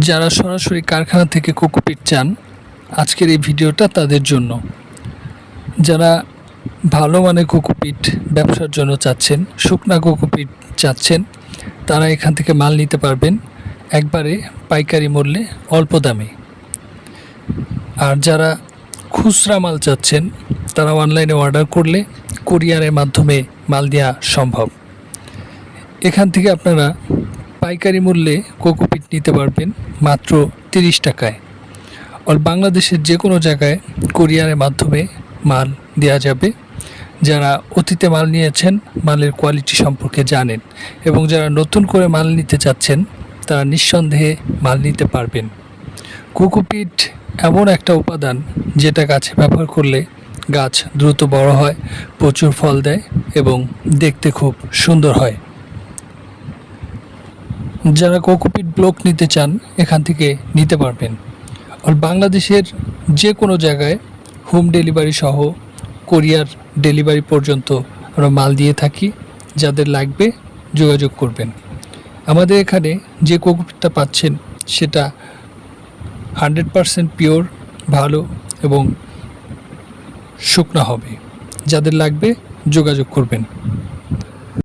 যারা সরাসরি কারখানা থেকে কোকোপিট চান, আজকের এই ভিডিওটা তাদের জন্য। যারা ভালো মানের কোকোপিট ব্যবসার জন্য চাচ্ছেন, শুকনা কোকোপিট চাচ্ছেন, তারা এখান থেকে মাল নিতে পারবেন একবারে পাইকারি মূল্যে, অল্প দামে। আর যারা খুচরা মাল চাচ্ছেন, তারা অনলাইনে অর্ডার করলে কুরিয়ারের মাধ্যমে মাল দেওয়া সম্ভব। এখান থেকে আপনারা পাইকারি মূল্যে কোকোপিট নিতে পারবেন মাত্র 30 টাকায়। অল বাংলাদেশের যে কোনো জায়গায় কুরিয়ারের মাধ্যমে মাল দেওয়া যাবে। যারা অতীতে মাল নিয়েছেন, মালের কোয়ালিটি সম্পর্কে জানেন, এবং যারা নতুন করে মাল নিতে চাচ্ছেন, তারা নিঃসন্দেহে মাল নিতে পারবেন। কোকোপিট এমন একটা উপাদান যেটা গাছে ব্যবহার করলে গাছ দ্রুত বড় হয়, প্রচুর ফল দেয় এবং দেখতে খুব সুন্দর হয়। যারা কোকোপিট ব্লক নিতে চান, এখান থেকে নিতে পারবেন। আর বাংলাদেশের যে কোনো জায়গায় হোম ডেলিভারি সহ কোরিয়ার ডেলিভারি পর্যন্ত আমরা মাল দিয়ে থাকি। যাদের লাগবে যোগাযোগ করবেন। আমাদের এখানে যে কোকোপিটটা পাচ্ছেন সেটা 100% পিওর, ভালো এবং শুকনা হবে। যাদের লাগবে যোগাযোগ করবেন।